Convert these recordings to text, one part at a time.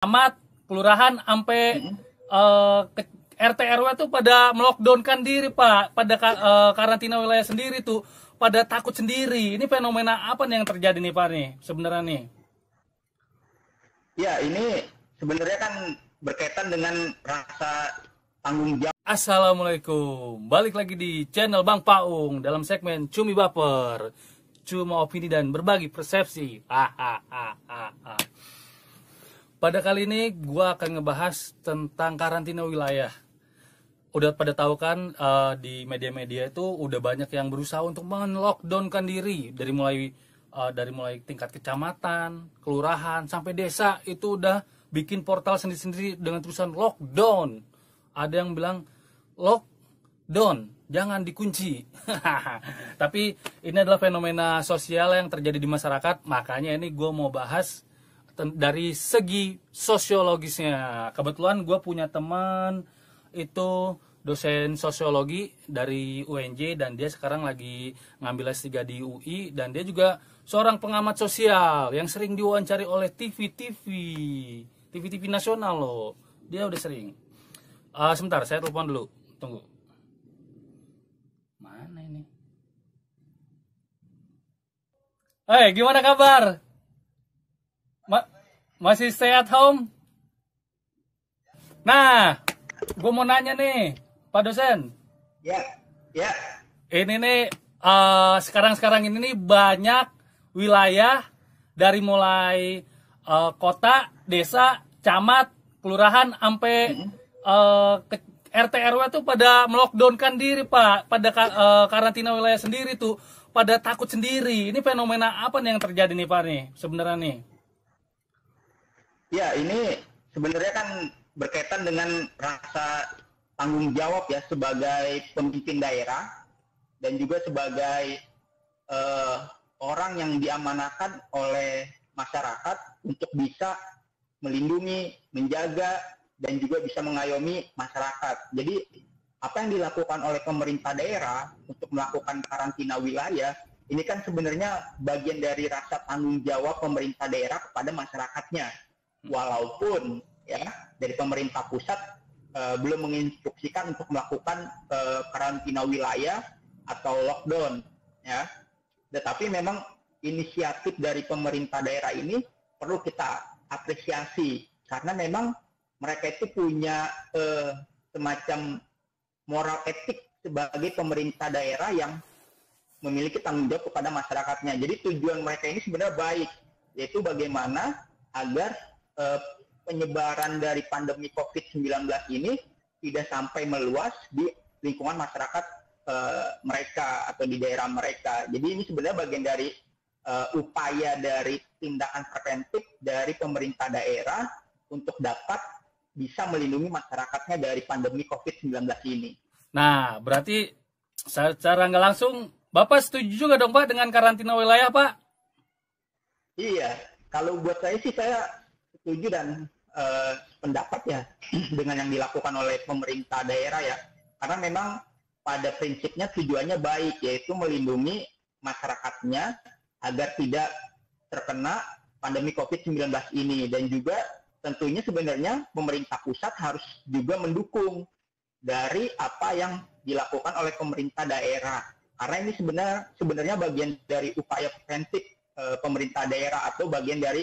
Camat, kelurahan, sampai ke RT RW tuh pada melockdownkan diri Pak, pada karantina wilayah sendiri tuh, pada takut sendiri. Ini fenomena apa nih yang terjadi nih Pak nih sebenarnya nih? Ya, ini sebenarnya kan berkaitan dengan rasa tanggung jawab. Assalamualaikum, balik lagi di channel Bang Paung dalam segmen Cumi Baper, cuma opini dan berbagi persepsi. Pada kali ini gue akan ngebahas tentang karantina wilayah. Udah pada tahu kan, di media-media itu udah banyak yang berusaha untuk men-lockdownkan diri dari mulai tingkat kecamatan, kelurahan sampai desa itu udah bikin portal sendiri-sendiri dengan tulisan lockdown. Ada yang bilang lockdown, jangan dikunci. Tapi ini adalah fenomena sosial yang terjadi di masyarakat, makanya ini gue mau bahas dari segi sosiologisnya. Kebetulan gue punya teman itu dosen sosiologi dari UNJ dan dia sekarang lagi ngambil S3 di UI, dan dia juga seorang pengamat sosial yang sering diwawancari oleh TV nasional loh. Dia udah sering. Sebentar, saya telepon dulu. Tunggu. Mana ini? Gimana kabar? Masih stay at home? Nah, gue mau nanya nih, Pak dosen. Ya, ya. Ini nih, sekarang ini nih banyak wilayah dari mulai kota, desa, camat, kelurahan, sampai ke RT RW tuh pada melockdownkan diri Pak, pada karantina wilayah sendiri tuh, pada takut sendiri. Ini fenomena apa nih yang terjadi nih Pak nih sebenarnya nih? Ya, ini sebenarnya kan berkaitan dengan rasa tanggung jawab ya sebagai pemimpin daerah dan juga sebagai orang yang diamanahkan oleh masyarakat untuk bisa melindungi, menjaga, dan juga bisa mengayomi masyarakat. Jadi apa yang dilakukan oleh pemerintah daerah untuk melakukan karantina wilayah ini kan sebenarnya bagian dari rasa tanggung jawab pemerintah daerah kepada masyarakatnya. Walaupun ya dari pemerintah pusat belum menginstruksikan untuk melakukan karantina wilayah atau lockdown ya, tetapi memang inisiatif dari pemerintah daerah ini perlu kita apresiasi karena memang mereka itu punya semacam moral etik sebagai pemerintah daerah yang memiliki tanggung jawab kepada masyarakatnya. Jadi tujuan mereka ini sebenarnya baik, yaitu bagaimana agar penyebaran dari pandemi COVID-19 ini tidak sampai meluas di lingkungan masyarakat mereka atau di daerah mereka. Jadi ini sebenarnya bagian dari upaya dari tindakan preventif dari pemerintah daerah untuk dapat bisa melindungi masyarakatnya dari pandemi COVID-19 ini. Nah, berarti secara nggak langsung Bapak setuju juga dong Pak dengan karantina wilayah Pak? Iya, kalau buat saya sih saya setuju dan pendapat ya dengan yang dilakukan oleh pemerintah daerah ya, karena memang pada prinsipnya tujuannya baik, yaitu melindungi masyarakatnya agar tidak terkena pandemi COVID-19 ini, dan juga tentunya sebenarnya pemerintah pusat harus juga mendukung dari apa yang dilakukan oleh pemerintah daerah, karena ini sebenarnya bagian dari upaya preventif pemerintah daerah atau bagian dari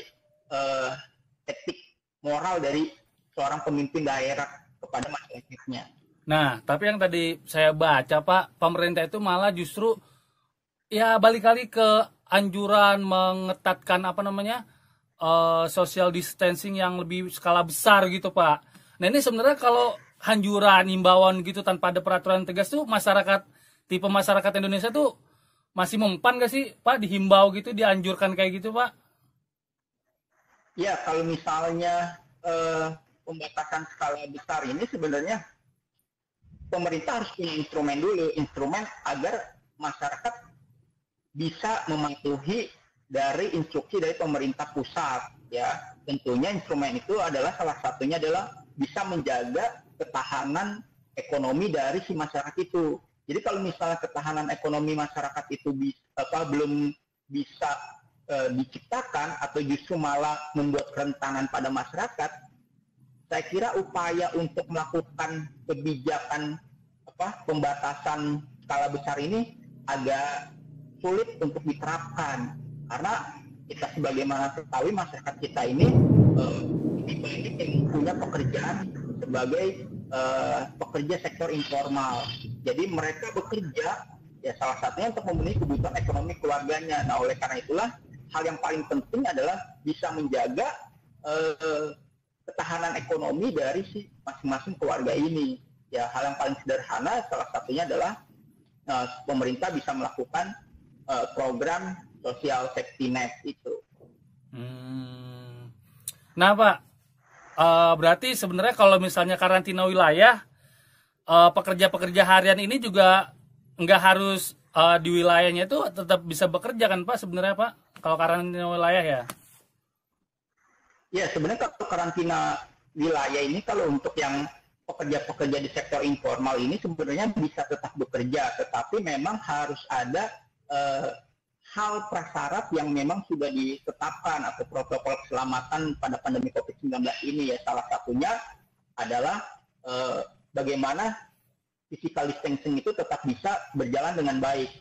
etik moral dari seorang pemimpin daerah kepada masyarakatnya. Nah, tapi yang tadi saya baca Pak, pemerintah itu malah justru ya balik kali ke anjuran mengetatkan social distancing yang lebih skala besar gitu Pak. Nah ini sebenarnya kalau anjuran, himbauan gitu tanpa ada peraturan tegas tuh tipe masyarakat Indonesia tuh masih mempan gak sih Pak, dihimbau gitu, dianjurkan kayak gitu Pak? Ya, kalau misalnya pembatasan skala besar ini sebenarnya pemerintah harus punya instrumen agar masyarakat bisa mematuhi dari instruksi dari pemerintah pusat ya. Tentunya instrumen itu adalah salah satunya adalah bisa menjaga ketahanan ekonomi dari si masyarakat itu. Jadi kalau misalnya ketahanan ekonomi masyarakat itu belum bisa diciptakan atau justru malah membuat kerentanan pada masyarakat, saya kira upaya untuk melakukan kebijakan pembatasan skala besar ini agak sulit untuk diterapkan, karena kita sebagaimana ketahui masyarakat kita ini banyak yang punya pekerjaan sebagai pekerja sektor informal. Jadi mereka bekerja ya salah satunya untuk memenuhi kebutuhan ekonomi keluarganya. Nah, oleh karena itulah hal yang paling penting adalah bisa menjaga ketahanan ekonomi dari si masing-masing keluarga ini. Ya, hal yang paling sederhana salah satunya adalah pemerintah bisa melakukan program social safety net itu. Nah, Pak, berarti sebenarnya kalau misalnya karantina wilayah, pekerja-pekerja harian ini juga nggak harus di wilayahnya itu tetap bisa bekerja kan, Pak, sebenarnya, Pak, kalau karantina wilayah ya? Ya, sebenarnya kalau karantina wilayah ini, kalau untuk yang pekerja-pekerja di sektor informal ini sebenarnya bisa tetap bekerja, tetapi memang harus ada hal prasyarat yang memang sudah ditetapkan atau protokol keselamatan pada pandemi COVID-19 ini ya. Salah satunya adalah bagaimana physical distancing itu tetap bisa berjalan dengan baik.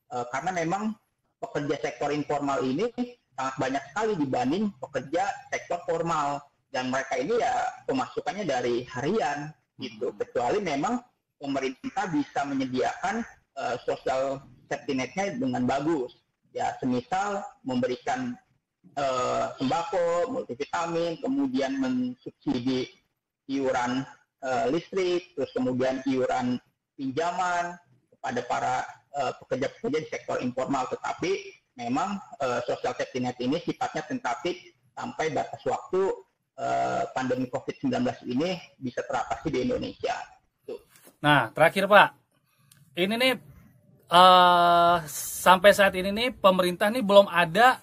Karena memang pekerja sektor informal ini sangat banyak sekali dibanding pekerja sektor formal, dan mereka ini ya pemasukannya dari harian gitu, kecuali memang pemerintah bisa menyediakan social safety net-nya dengan bagus ya, semisal memberikan sembako, multivitamin, kemudian mensubsidi iuran listrik, terus kemudian iuran pinjaman kepada para pekerja-pekerja di sektor informal. Tetapi memang social safety net ini sifatnya tentatif sampai batas waktu pandemi COVID-19 ini bisa teratasi di Indonesia. Tuh. Nah, terakhir Pak, ini nih sampai saat ini nih pemerintah nih belum ada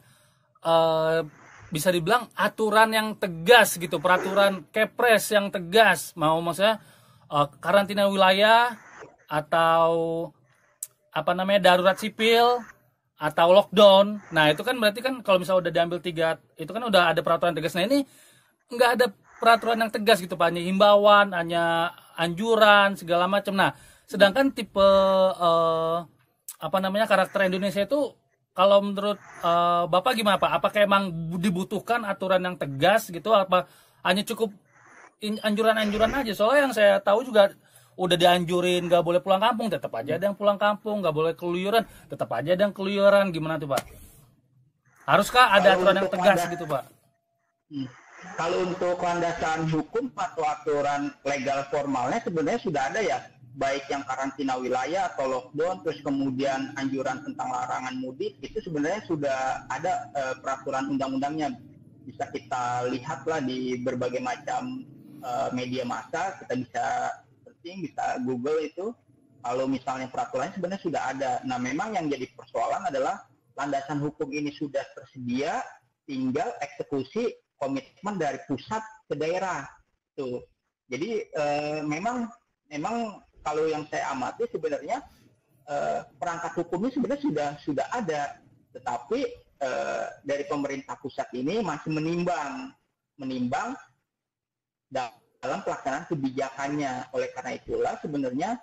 bisa dibilang aturan yang tegas gitu, peraturan Kepres yang tegas, maksudnya karantina wilayah atau darurat sipil atau lockdown. Nah, itu kan berarti kan kalau misalnya udah diambil 3, itu kan udah ada peraturan tegas. Nah, ini nggak ada peraturan yang tegas gitu, Pak. Hanya himbauan, hanya anjuran, segala macam. Nah, sedangkan tipe karakter Indonesia itu, kalau menurut Bapak gimana, Pak? Apakah emang dibutuhkan aturan yang tegas gitu? Apa hanya cukup anjuran-anjuran aja? Soalnya yang saya tahu juga udah dianjurin nggak boleh pulang kampung, tetap aja ada yang pulang kampung, nggak boleh keluyuran, tetap aja ada yang keluyuran. Gimana tuh, Pak? Haruskah ada aturan yang tegas gitu, Pak? Kalau untuk landasan hukum atau aturan legal formalnya sebenarnya sudah ada ya, baik yang karantina wilayah atau lockdown, terus kemudian anjuran tentang larangan mudik, itu sebenarnya sudah ada peraturan undang-undangnya. Bisa kita lihatlah di berbagai macam media massa, kita bisa Google itu, kalau misalnya peraturannya sebenarnya sudah ada. Nah, memang yang jadi persoalan adalah landasan hukum ini sudah tersedia, tinggal eksekusi komitmen dari pusat ke daerah. Tuh. Jadi memang kalau yang saya amati sebenarnya perangkat hukumnya sebenarnya sudah ada, tetapi dari pemerintah pusat ini masih menimbang dalam pelaksanaan kebijakannya. Oleh karena itulah sebenarnya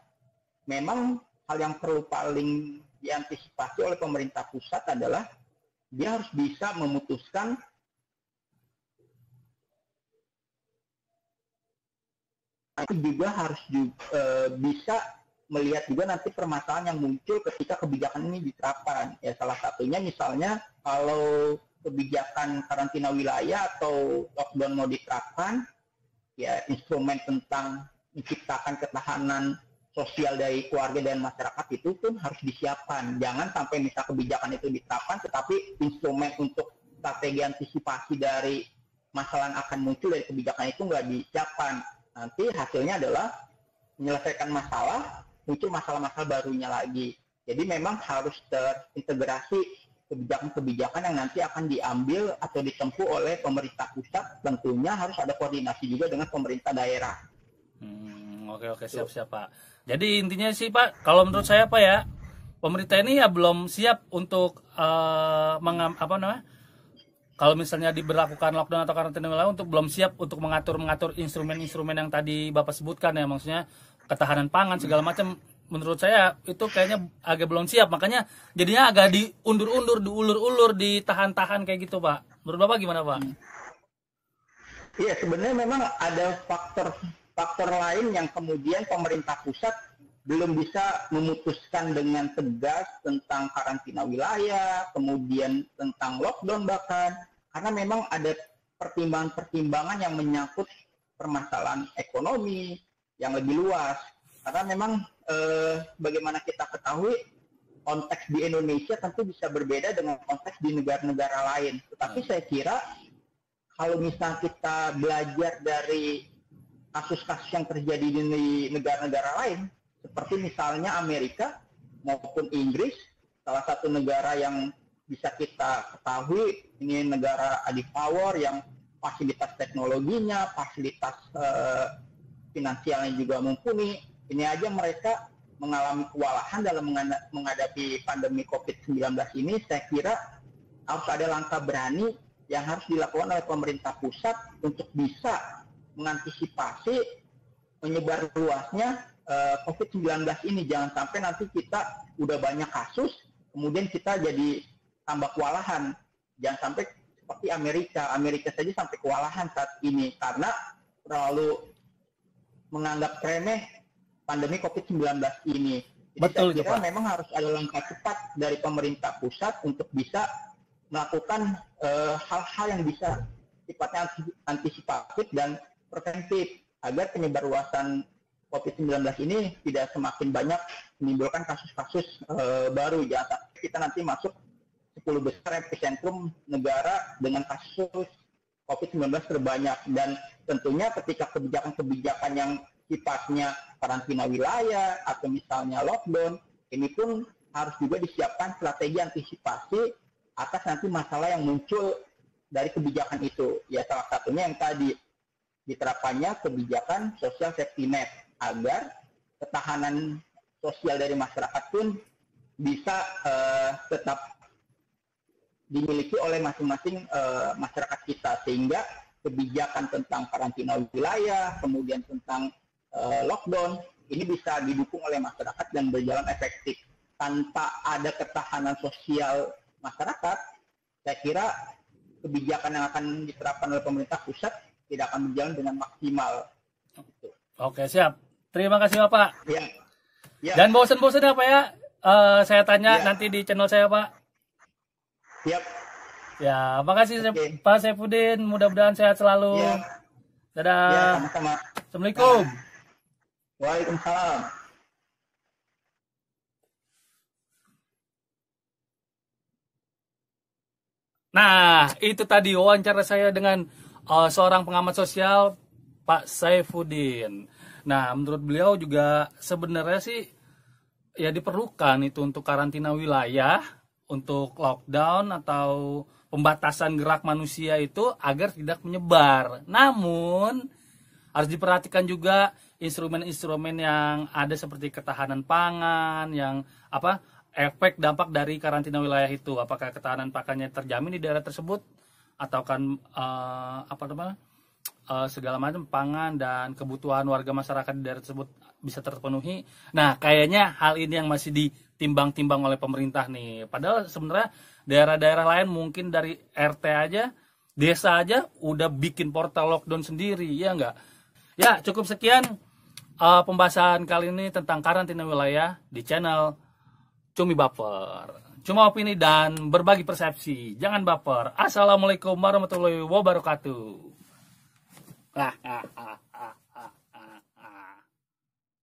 memang hal yang perlu paling diantisipasi oleh pemerintah pusat adalah dia harus bisa memutuskan juga harus bisa melihat juga nanti permasalahan yang muncul ketika kebijakan ini diterapkan. Ya, salah satunya misalnya kalau kebijakan karantina wilayah atau lockdown mau diterapkan, ya instrumen tentang menciptakan ketahanan sosial dari keluarga dan masyarakat itu pun harus disiapkan. Jangan sampai misal kebijakan itu diterapkan, tetapi instrumen untuk strategi antisipasi dari masalah yang akan muncul dari kebijakan itu nggak disiapkan. Nanti hasilnya adalah menyelesaikan masalah, muncul masalah-masalah barunya lagi. Jadi memang harus terintegrasi kebijakan-kebijakan yang nanti akan diambil atau ditempuh oleh pemerintah pusat. Tentunya harus ada koordinasi juga dengan pemerintah daerah. Oke, siap Pak. Jadi intinya sih Pak, kalau menurut saya Pak ya, pemerintah ini ya belum siap untuk kalau misalnya diberlakukan lockdown atau karantina wilayah untuk belum siap untuk mengatur instrumen-instrumen yang tadi Bapak sebutkan ya, maksudnya ketahanan pangan segala macam, menurut saya itu kayaknya agak belum siap, makanya jadinya agak diundur-undur, diulur-ulur, ditahan-tahan kayak gitu Pak. Menurut Bapak gimana Pak? Iya, sebenarnya memang ada faktor lain yang kemudian pemerintah pusat belum bisa memutuskan dengan tegas tentang karantina wilayah, kemudian tentang lockdown bahkan, karena memang ada pertimbangan-pertimbangan yang menyangkut permasalahan ekonomi yang lebih luas. Karena memang bagaimana kita ketahui, konteks di Indonesia tentu bisa berbeda dengan konteks di negara-negara lain. Tetapi saya kira kalau misalnya kita belajar dari kasus-kasus yang terjadi di negara-negara lain, seperti misalnya Amerika maupun Inggris, salah satu negara yang bisa kita ketahui ini negara adipawar yang fasilitas teknologinya, fasilitas finansialnya juga mumpuni. Ini aja mereka mengalami kewalahan dalam menghadapi pandemi COVID-19 ini. Saya kira harus ada langkah berani yang harus dilakukan oleh pemerintah pusat untuk bisa mengantisipasi menyebar luasnya COVID-19 ini. Jangan sampai nanti kita udah banyak kasus, kemudian kita jadi tambah kewalahan. Jangan sampai seperti Amerika saja sampai kewalahan saat ini karena terlalu menganggap remeh pandemi COVID-19 ini. Jadi Betul, saya kira Pak. memang harus ada langkah cepat dari pemerintah pusat untuk bisa melakukan hal-hal yang bisa sifatnya antisipatif dan preventif agar penyebar luasan COVID-19 ini tidak semakin banyak menimbulkan kasus-kasus baru. Jangan sampai kita nanti masuk 10 besar epicentrum negara dengan kasus COVID-19 terbanyak. Dan tentunya ketika kebijakan-kebijakan yang sifatnya karantina wilayah atau misalnya lockdown, ini pun harus juga disiapkan strategi antisipasi atas nanti masalah yang muncul dari kebijakan itu. Ya salah satunya yang tadi diterapkannya kebijakan social safety net agar ketahanan sosial dari masyarakat pun bisa tetap dimiliki oleh masing-masing masyarakat kita, sehingga kebijakan tentang karantina wilayah, kemudian tentang lockdown ini bisa didukung oleh masyarakat dan berjalan efektif. Tanpa ada ketahanan sosial masyarakat, saya kira kebijakan yang akan diterapkan oleh pemerintah pusat tidak akan berjalan dengan maksimal. Oke, siap. Terima kasih Bapak. Ya. Ya. Dan bosan-bosan apa ya? Saya tanya Ya. nanti di channel saya Pak. Siap. Ya, makasih Oke. Pak Saifuddin. Mudah-mudahan sehat selalu. Ya. Dadah. Ya, sama-sama. Assalamualaikum. Waalaikumsalam. Nah, itu tadi wawancara saya dengan seorang pengamat sosial, Pak Saifuddin. Nah, menurut beliau juga sebenarnya sih ya diperlukan itu untuk karantina wilayah, untuk lockdown atau pembatasan gerak manusia itu agar tidak menyebar. Namun harus diperhatikan juga instrumen-instrumen yang ada seperti ketahanan pangan, yang efek dampak dari karantina wilayah itu. Apakah ketahanan pangannya terjamin di daerah tersebut, atau kan segala macam pangan dan kebutuhan warga masyarakat di daerah tersebut bisa terpenuhi. Nah, kayaknya hal ini yang masih ditimbang-timbang oleh pemerintah nih. Padahal sebenarnya daerah-daerah lain mungkin dari RT aja, desa aja udah bikin portal lockdown sendiri, ya enggak? Ya, cukup sekian pembahasan kali ini tentang karantina wilayah di channel Cumi Baper. Cuma opini dan berbagi persepsi. Jangan baper. Assalamualaikum warahmatullahi wabarakatuh.